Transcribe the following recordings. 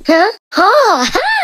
Hả? Hò ha!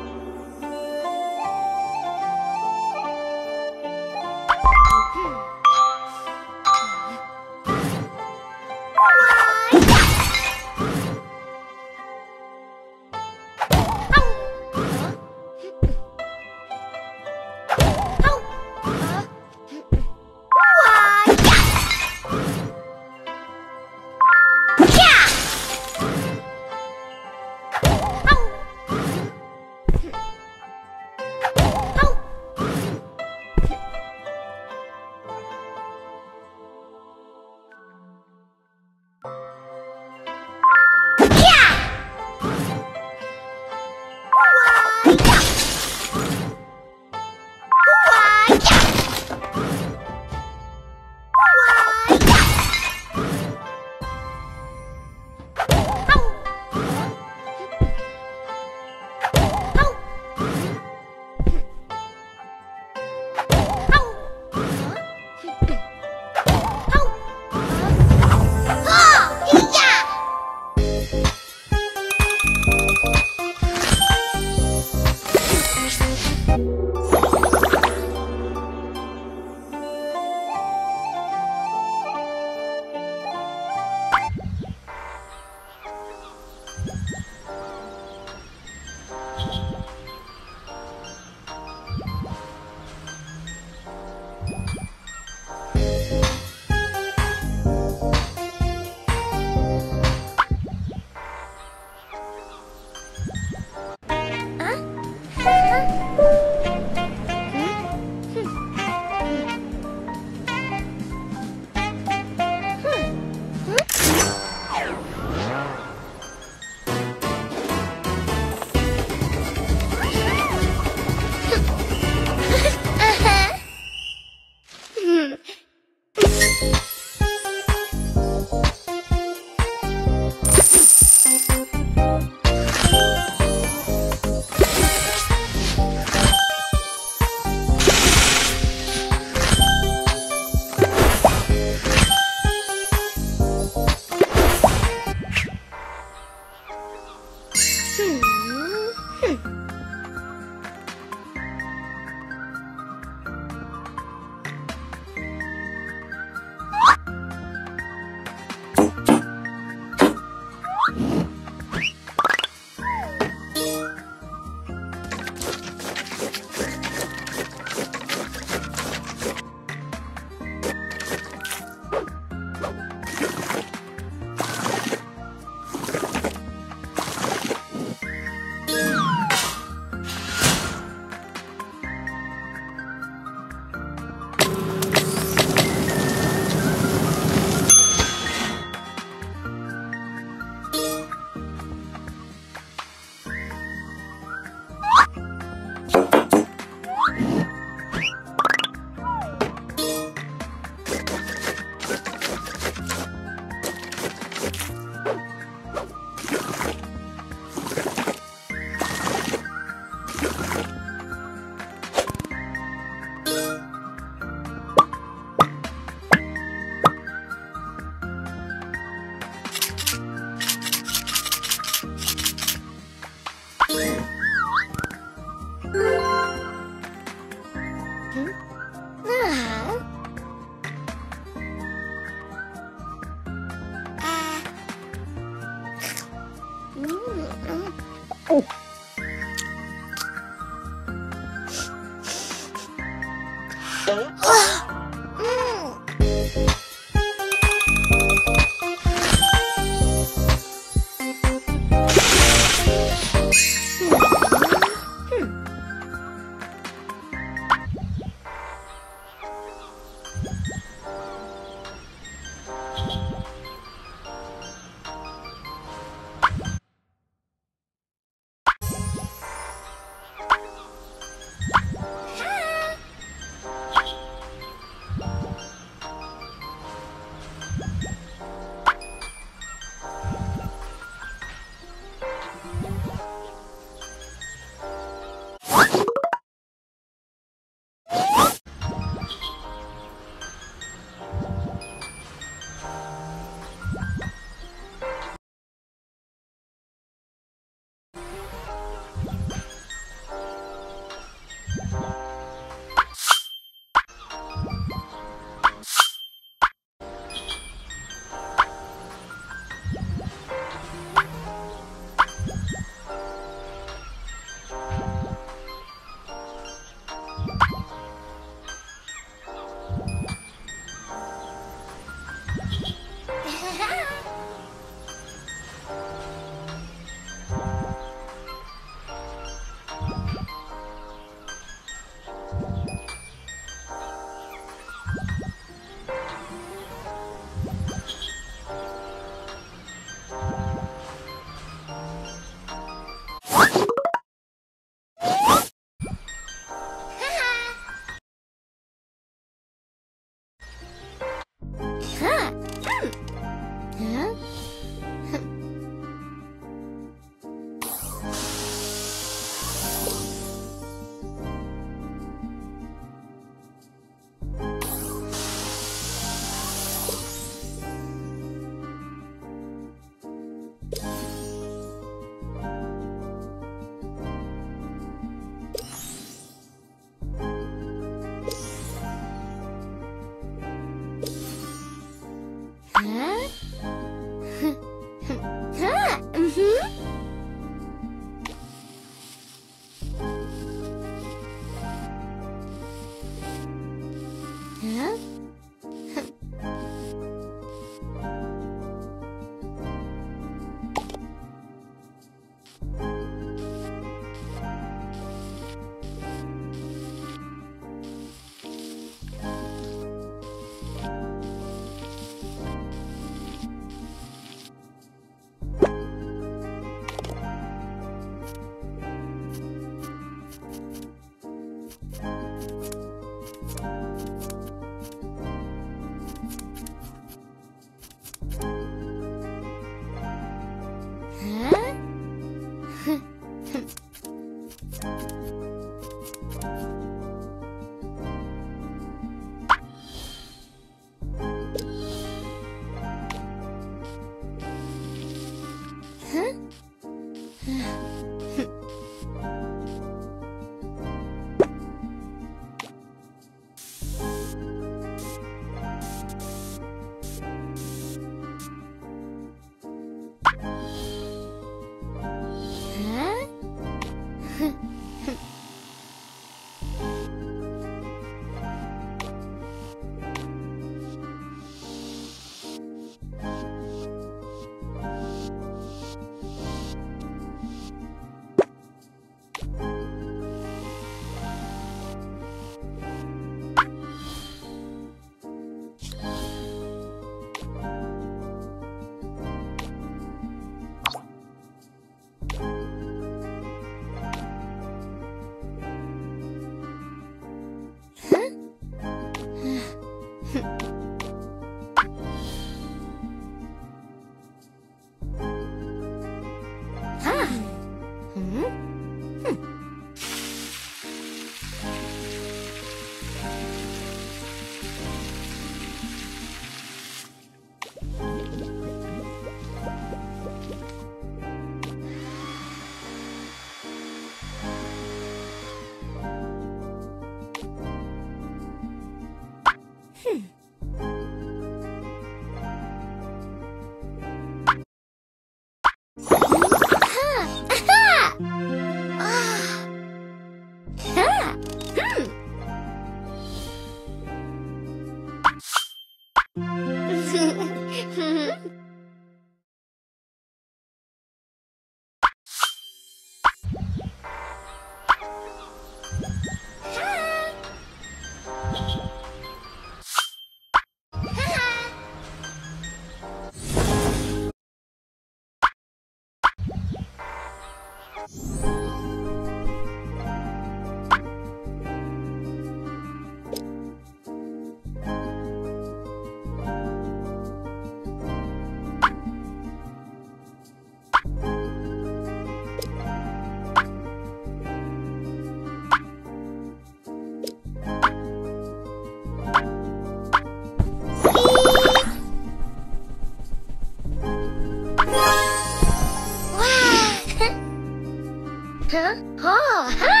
Huh? Oh, ha!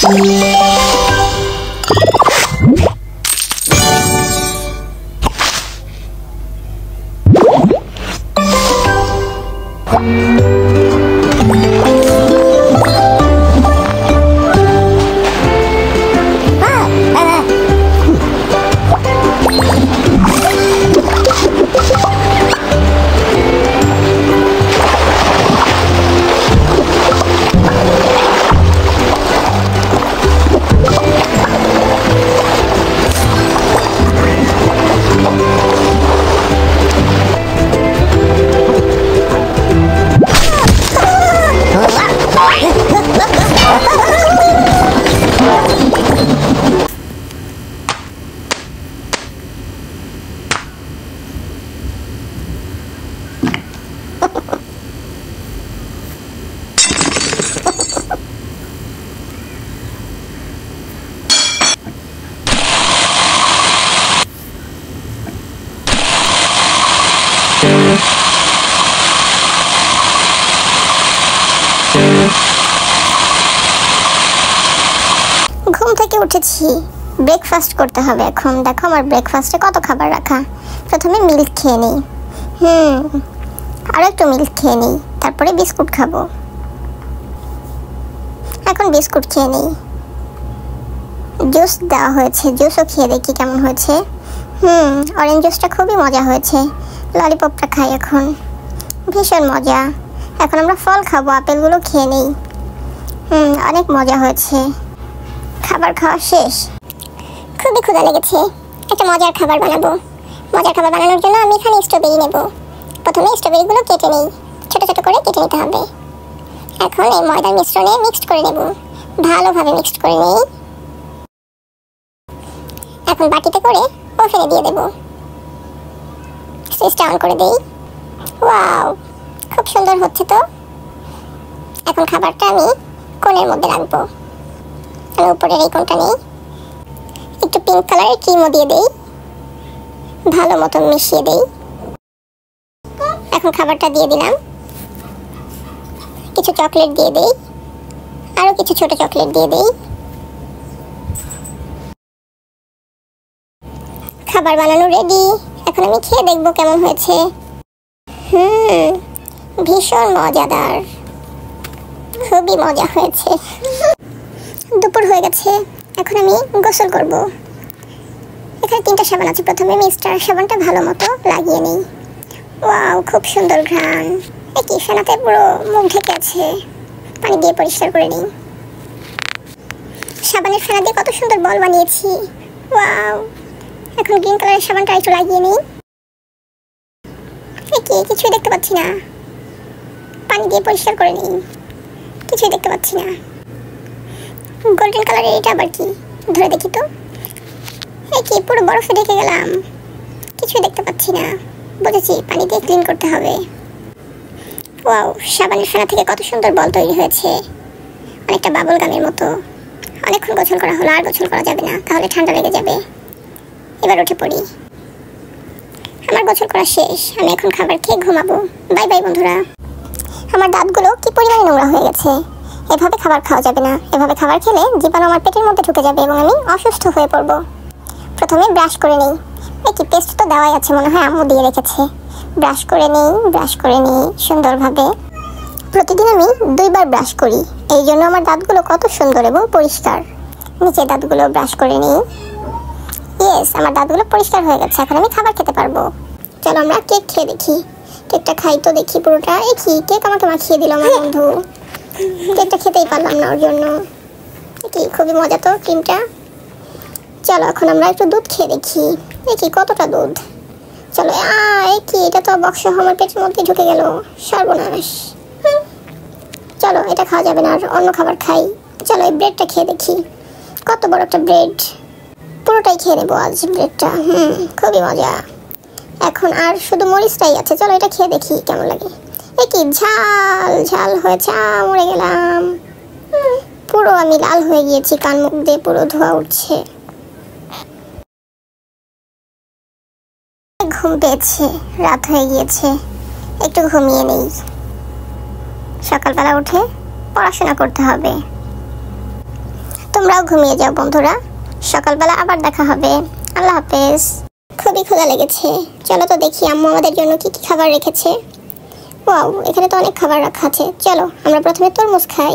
ঘুম থেকে উঠেছি, ব্রেকফাস্ট করতে হবে এখন। দেখো আমার ব্রেকফাস্টে কত খাবার রাখা। প্রথমে মিল্ক খেয়ে নিই, আরও একটু মিল্ক খেয়ে নিই, তারপরে বিস্কুট খাবো। এখন বিস্কুট খেয়ে নিই। জুস দেওয়া হয়েছে, জুসও খেয়ে দেখি কেমন হয়েছে। অরেঞ্জ জুসটা খুবই মজা হয়েছে। ললিপপটা খাই এখন, ভীষণ মজা। এখন আমরা ফল খাবো, আপেলগুলো খেয়ে নিই। অনেক মজা হয়েছে। খাবার খাওয়া শেষ, খুবই ক্ষুধা লেগেছে। একটা মজার খাবার বানাবো। মজার খাবার বানানোর জন্য আমি এখানে স্ট্রবেরি নেব। প্রথমে স্ট্রবেরিগুলো কেটে নিই, ছোট ছোট করে কেটে নিতে হবে। এখন এই ময়দার মিশ্রণে মিক্সড করে নেব, ভালোভাবে মিক্সড করে নিই। এখন বাটিতে করে ওভেনে দিয়ে দেব। সুইচটা অন করে দেই। ওয়াও, খুব সুন্দর হচ্ছে তো। এখন খাবারটা আমি কোণের মধ্যে রাখবো। আমি উপরের এই কোণটা নিই, একটু পিঙ্ক কালারের ক্রিমও দিয়ে দেই, ভালো মতো মিশিয়ে দেই। এখন খাবারটা দিয়ে দিলাম, কিছু চকলেট দিয়ে দেই, আরও কিছু ছোট চকলেট দিয়ে দেই। খাবার বানানো রেডি। এখন আমি খেয়ে দেখবো কেমন হয়েছে। ভীষণ মজাদার, খুবই মজা হয়েছে। দুপুর হয়ে গেছে, এখন আমি গোসল করব। এখানে 3টা সাবান আছে। প্রথমে মিস্টার সাবানটা ভালো মতো লাগিয়ে নিই। ওয়াও, খুব সুন্দর ঘ্রাণ। কি ফেনাতে পুরো মুখ ঢেকে আছে। পানি দিয়ে পরিষ্কার করে নিই। সাবানের ফেনা দিয়ে কত সুন্দর বল বানিয়েছি। ওয়াও, এখন গ্রিন কালারের সাবানটা একটু লাগিয়ে নিই। কিছুই দেখতে পাচ্ছি না। পানি দিয়ে পরিষ্কার করে নিই, কিছুই দেখতে পাচ্ছি না। গোল্ডেন কালারের এটা আবার কি, ধরে দেখি তো। পুরো বরফে ঢেকে গেলাম, কিছুই দেখতে পাচ্ছি না। বুঝেছি, পানি দিয়ে ক্লিন করতে হবে। ওয়াও, সাবানের ফেনা থেকে কত সুন্দর বল তৈরি হয়েছে, অনেকটা বাবল গামের মতো। অনেকক্ষণ গোসল করা হলো, আর গোসল করা যাবে না, তাহলে ঠান্ডা লেগে যাবে। এবার উঠে পড়ি। আমার গোসল করা শেষ, আমি এখন খাবার খেয়ে ঘুমাবো। বাই বাই বন্ধুরা। আমার দাঁতগুলো কি পরিমাণে নোংরা হয়ে গেছে। এভাবে খাবার খাওয়া যাবে না। এভাবে খাবার খেলে জীবাণু আমার পেটের মধ্যে ঢুকে যাবে এবং আমি অসুস্থ হয়ে পড়বো। প্রথমে ব্রাশ করে নিই। কি পেস্ট তো দেওয়াই আছে, মনে হয় আম্মু দিয়ে রেখেছে। ব্রাশ করে নিই সুন্দরভাবে। প্রতিদিন আমি 2বার ব্রাশ করি, এই জন্য আমার দাঁতগুলো কত সুন্দর এবং পরিষ্কার। নিচে দাঁতগুলো ব্রাশ করে নিই। ইয়েস, আমার দাঁতগুলো পরিষ্কার হয়ে গেছে। এখন আমি খাবার খেতে পারবো। চলো আমরা কেক খেয়ে দেখি। কেকটা খাই তো দেখি পুরোটা। কেক আমাকে মাখিয়ে দিল আমার বন্ধু। কেকটা খেতেই পারলাম না ওর জন্য। খুবই মজা তো ক্রিমটা। চলো এখন আমরা একটু দুধ খেয়ে দেখি। কতটা দুধ। চলো, এটা তো বক্স আমার পেটের মধ্যে ঢুকে গেল। সর্বনাশ। চলো, এটা খাওয়া যাবে না, আর অন্য খাবার খাই। চলো এই ব্রেডটা খেয়ে দেখি। কত বড় একটা ব্রেড, পুরোটাই খেয়ে নেবো আজ ব্রেডটা। খুবই মজা। এখন আর শুধু মরিচটাই আছে। চলো এটা খেয়ে দেখি কেমন লাগে। ঝাল ঝাল হয়েছে, মরে গেলাম। পুরো আমি লাল হয়ে গিয়েছি, কান মুখ দিয়ে পুরো ধোঁয়া উঠছে। ঘুম পেয়েছে, রাত হয়ে গিয়েছে, একটু ঘুমিয়ে নেই। সকালবেলা উঠে পড়াশোনা করতে হবে। তো তোমরাও ঘুমিয়ে যাও বন্ধুরা, সকালবেলা আবার দেখা হবে। আল্লাহ হাফেজ। খুবই ক্ষুধা লেগেছে, চলো তো দেখি আম্মু আমাদের জন্য কি কি খাবার রেখেছে। ওয়াও, এখানে তো অনেক খাবার রাখা আছে। চলো আমরা প্রথমে তরমুজ খাই।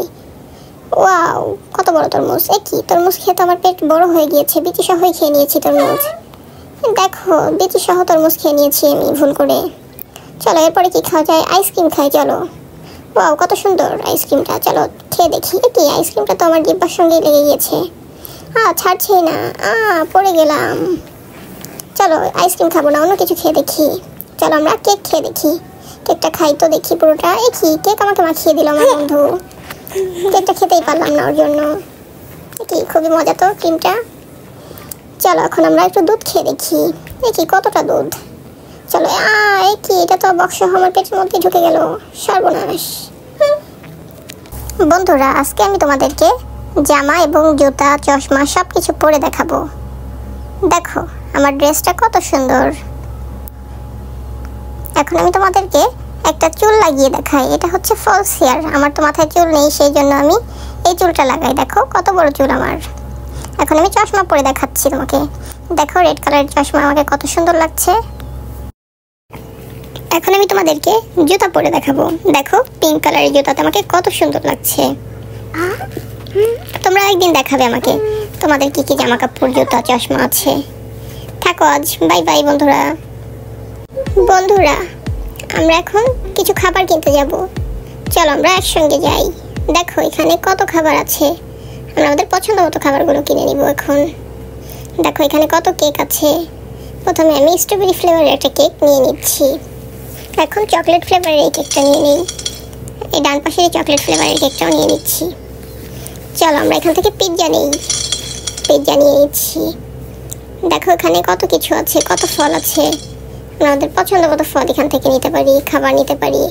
ওয়াও, কত বড় তরমুজ! এ কি, তরমুজ খেয়ে তো আমার পেট বড় হয়ে গিয়েছে। বিচি সহই খেয়ে নিয়েছি তরমুজ। দেখো, বিচি সহ তরমুজ খেয়ে নিয়েছি আমি ভুল করে। চলো এরপরে কি খাওয়া যায়? আইসক্রিম খাই চলো। ওয়াও, কত সুন্দর আইসক্রিমটা, চলো খেয়ে দেখি। এ কি, আইসক্রিমটা তো আমার জিহ্বার সঙ্গেই লেগে গিয়েছে। ছাড়ছেই না, পড়ে গেলাম। চলো আইসক্রিম খাবো না, অন্য কিছু খেয়ে দেখি। চলো আমরা কেক খেয়ে দেখি। কেকটা খাই তো দেখি পুরোটা। এ কি, কেক আমাকে মাখিয়ে দিল আমার বন্ধু। কেকটা খেতেই পারলাম না ওর জন্য। কি খুবই মজা তো ক্রিমটা। চলো এখন আমরা একটু দুধ খেয়ে দেখি। এ কি, কতটা দুধ! চলো এ কি, এটা তো বক্স আমার পেটের মধ্যে ঢুকে গেল, সর্বনাশ। বন্ধুরা, আজকে আমি তোমাদেরকে জামা এবং জুতা, চশমা সব কিছু পরে দেখাবো। দেখো আমার ড্রেসটা কত সুন্দর। এখন আমি তোমাদেরকে একটা চুল লাগিয়ে দেখাই। এটা হচ্ছে ফলস হেয়ার। আমার তো মাথায় চুল নেই, সেই জন্য আমি এই চুলটা লাগাই। দেখো কত বড় চুল আমার। এখন আমি চশমা পরে দেখাচ্ছি তোমাকে। দেখো রেড কালারের চশমা আমাকে কত সুন্দর লাগছে। এখন আমি তোমাদেরকে জুতা পরে দেখাবো। দেখো পিঙ্ক কালারের জুতাতে আমাকে কত সুন্দর লাগছে। তোমরা একদিন দেখাবে আমাকে তোমাদের কি কি জামা কাপড়, জুতা, চশমা আছে। থাকো আজ, বাই বাই বন্ধুরা। বন্ধুরা, আমরা এখন কিছু খাবার কিনতে যাব। চলো আমরা একসঙ্গে যাই। দেখো এখানে কত খাবার আছে, আমরা আমাদের পছন্দ মতো খাবারগুলো কিনে নিব এখন। দেখো এখানে কত কেক আছে। প্রথমে আমি স্ট্রবেরি ফ্লেভারের একটা কেক নিয়ে নিচ্ছি। এখন চকলেট ফ্লেভারের এই কেকটা নিয়ে নিই। এই ডান পাশের চকলেট ফ্লেভারের কেকটাও নিয়ে নিচ্ছি। চলো আমরা এখান থেকে পিৎজা নিই। পিৎজা নিয়ে নিচ্ছি। দেখো এখানে কত কিছু আছে, কত ফল আছে। আমরা আমাদের পছন্দ মতো ফল এখান থেকে নিতে পারি, খাবার নিতে পারি।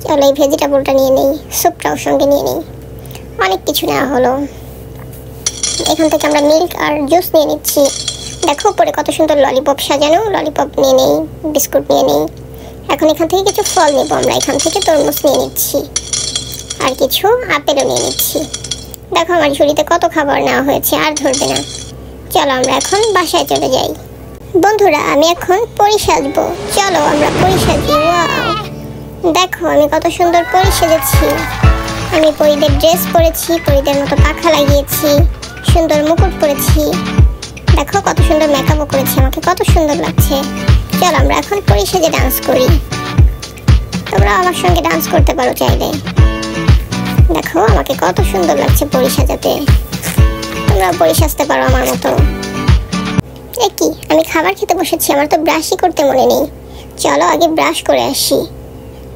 চলো এই ভেজিটেবলটা নিয়ে নিই, স্যুপটাও সঙ্গে নিয়ে নিই। অনেক কিছু নেওয়া হলো। এখান থেকে আমরা মিল্ক আর জুস নিয়ে নিচ্ছি। দেখো উপরে কত সুন্দর ললিপপ সাজানো, ললিপপ নিয়ে নেই, বিস্কুট নিয়ে নেই। এখন এখান থেকে কিছু ফল নেব আমরা। এখান থেকে তরমুজ নিয়ে নিচ্ছি আর কিছু আপেলও নিয়ে নিচ্ছি। দেখো আমার ঝুড়িতে কত খাবার নেওয়া হয়েছে, আর ধরবে না। চলো আমরা এখন বাসায় চলে যাই। বন্ধুরা, আমি এখন পরি সাজবো। চলো আমরা পরি সাজি। ওয়াও, দেখো আমি কত সুন্দর পরি সেজেছি। আমি পরিদের ড্রেস পরেছি, পরিদের মতো পাখা লাগিয়েছি, সুন্দর মুকুট পরেছি। দেখো কত সুন্দর মেকআপও করেছি, আমাকে কত সুন্দর লাগছে। চলো আমরা এখন পরি সেজে ডান্স করি। তোমরা আমার সঙ্গে ডান্স করতে পারো চাইলে। দেখো আমাকে কত সুন্দর লাগছে পরি সাজাতে। তোমরা পরি সাজতে পারো আমার মতো। এ কি, আমি খাবার খেতে বসেছি, আমার তো ব্রাশই করতে মনে নেই। চলো আগে ব্রাশ করে আসি,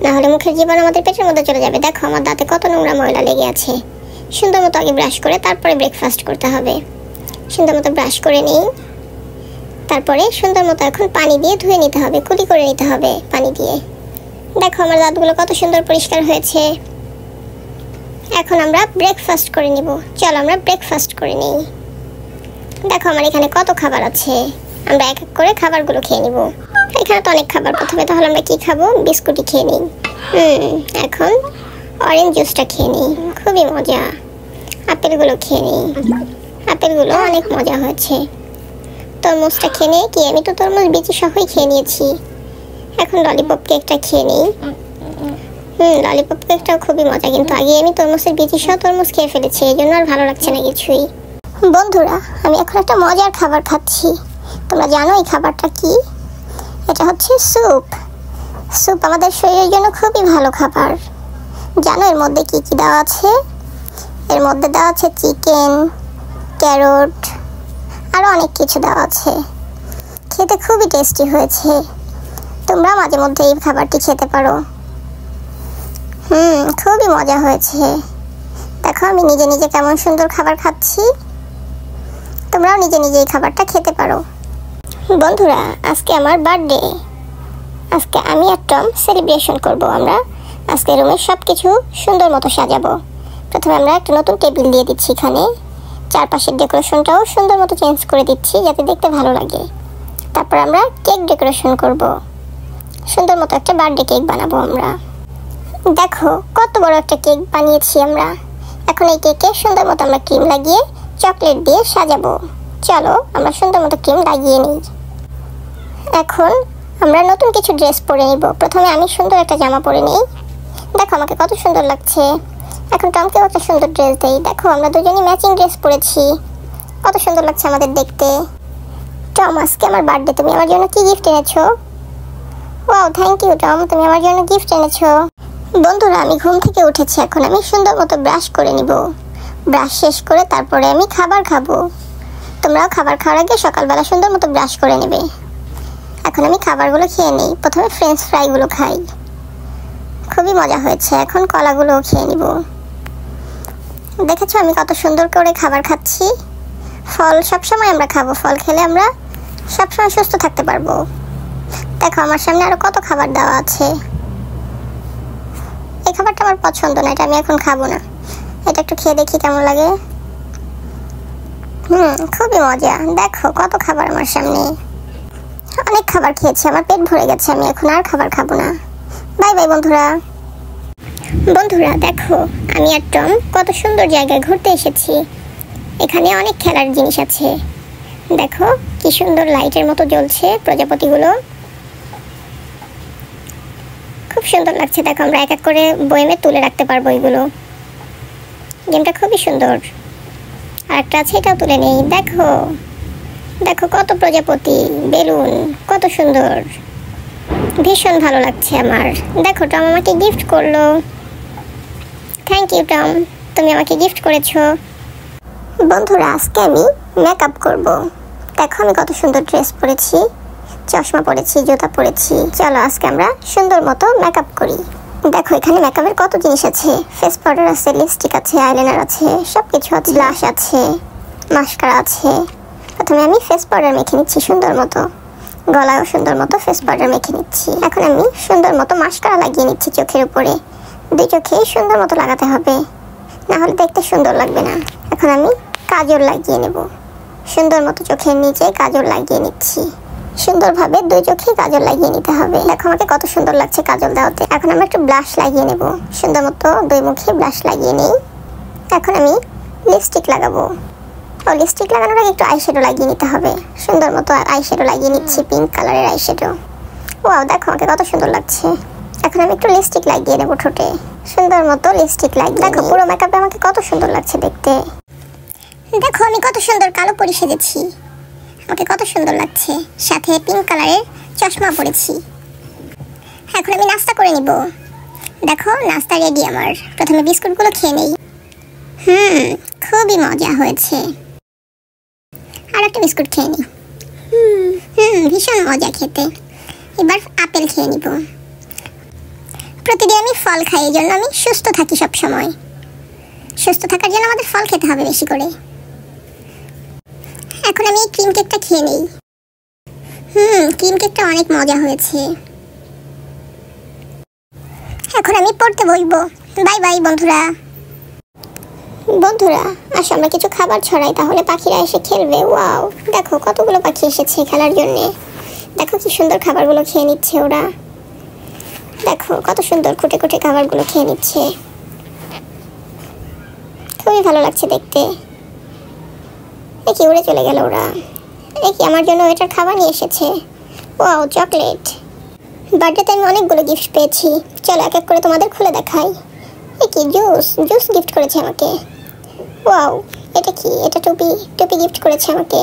না হলে মুখের জীবাণু আমাদের পেটের মধ্যে চলে যাবে। দেখো আমার দাঁতে কত নোংরা ময়লা লেগে আছে। সুন্দর মতো আগে ব্রাশ করে তারপরে ব্রেকফাস্ট করতে হবে। সুন্দর মতো ব্রাশ করে নিই, তারপরে সুন্দর মতো এখন পানি দিয়ে ধুয়ে নিতে হবে, কুলি করে নিতে হবে পানি দিয়ে। দেখো আমার দাঁতগুলো কত সুন্দর পরিষ্কার হয়েছে। এখন আমরা ব্রেকফাস্ট করে নিব। চলো আমরা ব্রেকফাস্ট করে নিই। দেখো আমার এখানে কত খাবার আছে, আমরা এক এক করে খাবারগুলো খেয়ে নিব। এখানে তো অনেক খাবার। প্রথমে তাহলে আমরা কি খাবো? বিস্কুটই খেয়ে নিই। এখন অরেঞ্জ জুসটা খেয়ে নিই, খুবই মজা। আপেলগুলো খেয়ে নিই, আপেলগুলো অনেক মজা হয়েছে। তরমুজটা খেয়ে নিই। কি, আমি তো তরমুজ বিচি সহই খেয়ে নিয়েছি। এখন ললিপপ কেকটা খেয়ে নিই। ললিপপ কেকটাও খুবই মজা, কিন্তু আগে আমি তরমুজের বিচি সহ তরমুজ খেয়ে ফেলেছি, এই জন্য আর ভালো লাগছে না কিছুই। বন্ধুরা, আমি এখন একটা মজার খাবার খাচ্ছি। তোমরা জানো এই খাবারটা কি? এটা হচ্ছে স্যুপ। স্যুপ আমাদের শরীরের জন্য খুবই ভালো খাবার। জানো এর মধ্যে কি কি দেওয়া আছে? এর মধ্যে দেওয়া আছে চিকেন, ক্যারট, আরও অনেক কিছু দেওয়া আছে। খেতে খুবই টেস্টি হয়েছে। তোমরা মাঝে মধ্যে এই খাবারটি খেতে পারো। খুবই মজা হয়েছে। দেখো আমি নিজে নিজে কেমন সুন্দর খাবার খাচ্ছি। তোমরাও নিজে নিজে এই খাবারটা খেতে পারো। বন্ধুরা, আজকে আমার বার্থডে। আজকে আমি আর টম সেলিব্রেশন করব। আমরা আজকে রুমের সব কিছু সুন্দর মতো সাজাবো। প্রথমে আমরা একটা নতুন টেবিল দিয়ে দিচ্ছি এখানে। চারপাশের ডেকোরেশনটাও সুন্দর মতো চেঞ্জ করে দিচ্ছি যাতে দেখতে ভালো লাগে। তারপর আমরা কেক ডেকোরেশন করব। সুন্দর মতো একটা বার্থডে কেক বানাবো আমরা। দেখো কত বড় একটা কেক বানিয়েছি আমরা। এখন এই কেকে সুন্দর মতো আমরা ক্রিম লাগিয়ে চকলেট দিয়ে সাজাবো। চলো আমরা সুন্দর মতো ক্রিম লাগিয়ে নিই। এখন আমরা নতুন কিছু ড্রেস পরে নিব। প্রথমে আমি সুন্দর একটা জামা পরে নিই। দেখো আমাকে কত সুন্দর লাগছে। এখন টমকেও একটা সুন্দর ড্রেস দেই। দেখো আমরা দুজনই ম্যাচিং ড্রেস পরেছি, কত সুন্দর লাগছে আমাদের দেখতে। টম, আজকে আমার বার্থডে, তুমি আমার জন্য কি গিফট এনেছো? ওয়াও, থ্যাংক ইউ টম, তুমি আমার জন্য গিফট এনেছো। বন্ধুরা, আমি ঘুম থেকে উঠেছি। এখন আমি সুন্দর মতো ব্রাশ করে নিব। ব্রাশ শেষ করে তারপরে আমি খাবার খাবো। তোমরাও খাবার খাওয়ার আগে সকালবেলা সুন্দর মতো ব্রাশ করে নেবে। এখন আমি খাবারগুলো খেয়ে নিই। প্রথমে ফ্রেঞ্চ ফ্রাইগুলো খাই, খুবই মজা হয়েছে। এখন কলাগুলোও খেয়ে নিব। দেখেছো আমি কত সুন্দর করে খাবার খাচ্ছি। ফল সবসময় আমরা খাবো, ফল খেলে আমরা সবসময় সুস্থ থাকতে পারবো। দেখো আমার সামনে আরো কত খাবার দেওয়া আছে। এই খাবারটা আমার পছন্দ না, এটা আমি এখন খাবো না। এটা একটু খেয়ে দেখি কেমন লাগে। খুবই মজা। দেখো কত খাবার আমার সামনে। অনেক খাবার খেয়েছি, আমার পেট ভরে গেছে, আমি এখন আর খাবার খাবো না। বাই বাই বন্ধুরা। বন্ধুরা দেখো, আমি আর টম কত সুন্দর জায়গায় ঘুরতে এসেছি। এখানে অনেক খেলার জিনিস আছে। দেখো কি সুন্দর লাইটের মতো জ্বলছে প্রজাপতিগুলো, খুব সুন্দর লাগছে। দেখো আমরা এক এক করে বয়েমে তুলে রাখতে পারবো এগুলো। গেমটা খুবই সুন্দর। আর একটা আছে, এটাও তুলে নেই। দেখো দেখো কত প্রজাপতি, বেলুন, কত সুন্দর, ভীষণ ভালো লাগছে আমার। দেখো টম আমাকে গিফট করলো। থ্যাংক ইউ টম, তুমি আমাকে গিফট করেছো। বন্ধুরা আজকে আমি মেকআপ করব। দেখো আমি কত সুন্দর ড্রেস পরেছি, চশমা পরেছি, জুতা পরেছি। চলো আজকে আমরা সুন্দর মতো মেকআপ করি। দেখো এখানে মেকআপের কত জিনিস আছে। ফেস পাউডার আছে, লিপস্টিক আছে, আইলাইনার আছে, সবকিছু আছে, ব্লাশ আছে, মাস্কারা আছে। প্রথমে আমি ফেস পাউডার মেখে নিচ্ছি সুন্দর মতো, গলায়ও সুন্দর মতো ফেস পাউডার মেখে নিচ্ছি। এখন আমি সুন্দর মতো মাস্কারা লাগিয়ে নিচ্ছি চোখের উপরে। দুই চোখে সুন্দর মতো লাগাতে হবে, না হলে দেখতে সুন্দর লাগবে না। এখন আমি কাজল লাগিয়ে নেব। সুন্দর মতো চোখের নিচে কাজল লাগিয়ে নিচ্ছি। সুন্দরভাবে দুই চোখে কাজল লাগিয়ে নিতে হবে। দেখো আমাকে কত সুন্দর লাগছে কাজল দেওয়াতে। এখন আমি একটু ব্লাশ লাগিয়ে নেব। সুন্দর মতো দুই মুখে ব্লাশ লাগিয়ে নিই। এখন আমি লিপস্টিক লাগাবো। লিপস্টিক লাগানোর আগে একটু আইশ্যাডো লাগিয়ে নিতে হবে। সুন্দর মতো আইশ্যাডো লাগিয়ে নিচ্ছি, পিঙ্ক কালারের আইশ্যাডো। ওয়াও, দেখো আমাকে কত সুন্দর লাগছে। এখন আমি একটু লিপস্টিক লাগিয়ে নেব ঠোঁটে। সুন্দর মতো লিপস্টিক লাগিয়ে, দেখো পুরো মেকআপে আমাকে কত সুন্দর লাগছে দেখতে। দেখো আমি কত সুন্দর কালো পরি সেজেছি, আমাকে কত সুন্দর লাগছে। সাথে পিঙ্ক কালারের চশমা পরেছি। এখন আমি নাস্তা করে নিব। দেখো নাস্তা রেডি আমার। প্রথমে বিস্কুটগুলো খেয়ে নেই। খুবই মজা হয়েছে। আর একটা বিস্কুট খেয়ে নিই। ভীষণ মজা খেতে। এবার আপেল খেয়ে নিব। প্রতিদিন আমি ফল খাই, এই জন্য আমি সুস্থ থাকি সব সময়। সুস্থ থাকার জন্য আমাদের ফল খেতে হবে বেশি করে। এখন আমি এই ক্রিম কেকটা খেয়ে নেই। ক্রিম কেকটা অনেক মজা হয়েছে। এখন আমি পড়তে বসবো। বাই বাই বন্ধুরা। বন্ধুরা আসো আমরা কিছু খাবার ছড়াই, তাহলে পাখিরা এসে খেলবে। ওয়াও, দেখো কতগুলো পাখি এসেছে খেলার জন্য। দেখো কি সুন্দর খাবারগুলো খেয়ে নিচ্ছে ওরা। দেখো কত সুন্দর খুঁটে খুঁটে খাবারগুলো খেয়ে নিচ্ছে। খুবই ভালো লাগছে দেখতে। কি উড়ে চলে গেল ওরা। কি আমার জন্য এটার খাবার নিয়ে এসেছে। Wow, chocolate. বার্থডেতে আমি অনেকগুলো গিফট পেয়েছি। চলো এক এক করে তোমাদের খুলে দেখাই। কি জুস গিফট করেছে আমাকে। ওয়াও, এটা কি? এটা টুপি গিফট করেছে আমাকে।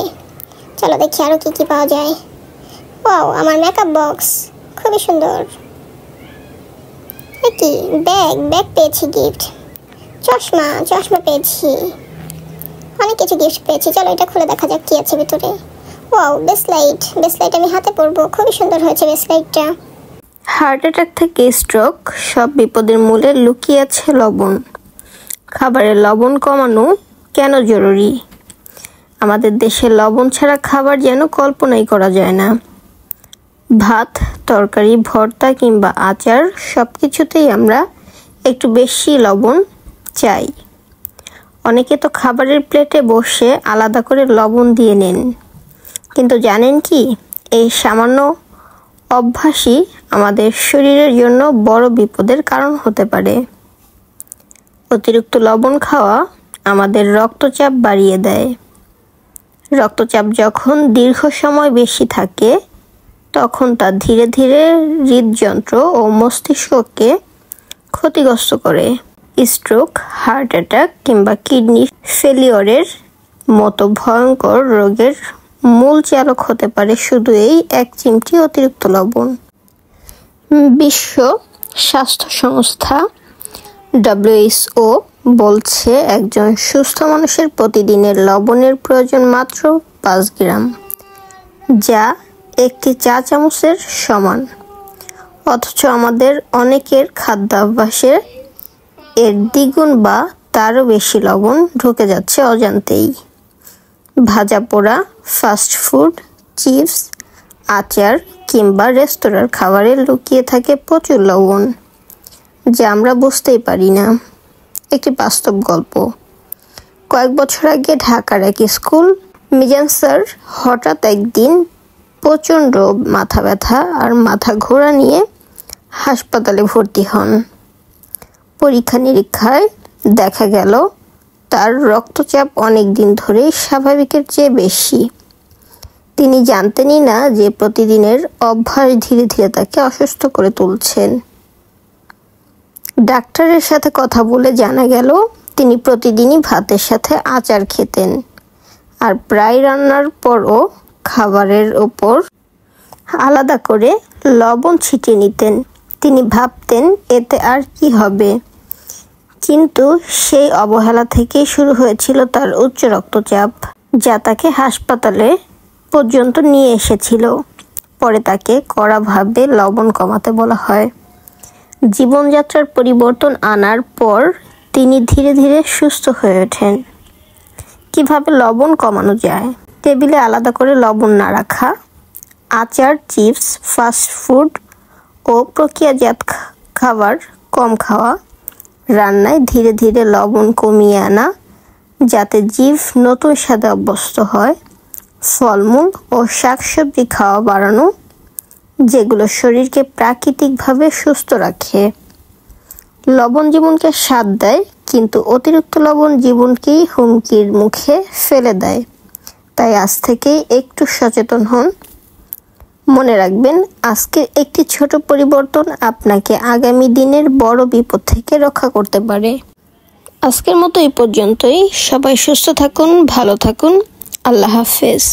চলো দেখি আরো কি কি পাওয়া যায়। ওয়াও, আমার মেকআপ বক্স, খুবই সুন্দর। কি ব্যাগ পেয়েছি গিফট। চশমা পেয়েছি। অনেক কিছু গিফট পেয়েছি। চলো এটা খুলে দেখা যাক কি আছে ভিতরে। ওয়াও, বেসলাইট আমি হাতে পরবো। খুবই সুন্দর হয়েছে বেসলাইটটা। হার্ট অ্যাটাক থেকে স্ট্রোক, সব বিপদের মূলে লুকিয়ে আছে লবণ। খাবারে লবণ কমানো কেন জরুরি? আমাদের দেশে লবণ ছাড়া খাবার যেন কল্পনাই করা যায় না। ভাত, তরকারি, ভর্তা কিংবা আচার সব কিছুতেই আমরা একটু বেশি লবণ চাই। অনেকে তো খাবারের প্লেটে বসে আলাদা করে লবণ দিয়ে নেন। কিন্তু জানেন কি, এই সামান্য অভ্যাসই আমাদের শরীরের জন্য বড় বিপদের কারণ হতে পারে। অতিরিক্ত লবণ খাওয়া আমাদের রক্তচাপ বাড়িয়ে দেয়, রক্তচাপ যখন দীর্ঘ সময় বেশি থাকে তখন তা ধীরে ধীরে হৃদযন্ত্র ও মস্তিষ্ককে ক্ষতিগ্রস্ত করে। স্ট্রোক, হার্ট অ্যাটাক কিংবা কিডনি ফেলিওরের মতো ভয়ঙ্কর রোগের মূল চালক হতে পারে শুধু এই 1 চিমটি অতিরিক্ত লবণ। বিশ্ব স্বাস্থ্য সংস্থা WHO বলছে একজন সুস্থ মানুষের প্রতিদিনের লবণের প্রয়োজন মাত্র 5 গ্রাম, যা 1 চা চামচের সমান। অথচ আমাদের অনেকের খাদ্যাভ্যাসে এর দ্বিগুণ বা তারও বেশি লবণ ঢুকে যাচ্ছে অজান্তেই। ভাজা পোড়া, ফাস্ট ফুড, চিপস, আচার কিংবা রেস্তোরাঁর খাবারে লুকিয়ে থাকে প্রচুর লবণ, যা আমরা বুঝতেই পারি না। একটি বাস্তব গল্প। কয়েক বছর আগে ঢাকার এক স্কুল মিজান স্যার হঠাৎ একদিন প্রচণ্ড মাথা ব্যথা আর মাথা ঘোরা নিয়ে হাসপাতালে ভর্তি হন। পরীক্ষা নিরীক্ষায় দেখা গেল তার রক্তচাপ অনেক দিন ধরেই স্বাভাবিকের চেয়ে বেশি। তিনি জানতেনই না যে প্রতিদিনের অভ্যাস ধীরে ধীরে তাকে অসুস্থ করে তুলছেন। ডাক্তারের সাথে কথা বলে জানা গেল তিনি প্রতিদিনই ভাতের সাথে আচার খেতেন আর প্রায় রান্নার পরও খাবারের ওপর আলাদা করে লবণ ছিটিয়ে নিতেন। তিনি ভাবতেন এতে আর কি হবে, কিন্তু সেই অবহেলা থেকেই শুরু হয়েছিল তার উচ্চ রক্তচাপ, যা তাকে হাসপাতালে পর্যন্ত নিয়ে এসেছিল। পরে তাকে কড়াভাবে লবণ কমাতে বলা হয়। জীবনযাত্রার পরিবর্তন আনার পর তিনি ধীরে ধীরে সুস্থ হয়ে ওঠেন। কিভাবে লবণ কমানো যায়? টেবিলে আলাদা করে লবণ না রাখা, আচার, চিপস, ফাস্ট ফুড ও প্রক্রিয়াজাত খাবার কম খাওয়া, রান্নায় ধীরে ধীরে লবণ কমিয়ে আনা যাতে জিভ নতুন স্বাদে অভ্যস্ত হয়, ফলমূল ও শাকসবজি খাওয়া বাড়ানো যেগুলো শরীরকে প্রাকৃতিকভাবে সুস্থ রাখে। লবণ জীবনকে স্বাদ দেয়, কিন্তু অতিরিক্ত লবণ জীবনকেই হুমকির মুখে ফেলে দেয়। তাই আজ থেকেই একটু সচেতন হন। মনে রাখবেন, আজকের একটি ছোট পরিবর্তন আপনাকে আগামী দিনের বড় বিপদ থেকে রক্ষা করতে পারে। আজকের মতো এই পর্যন্তই। সবাই সুস্থ থাকুন, ভালো থাকুন। আল্লাহ হাফেজ।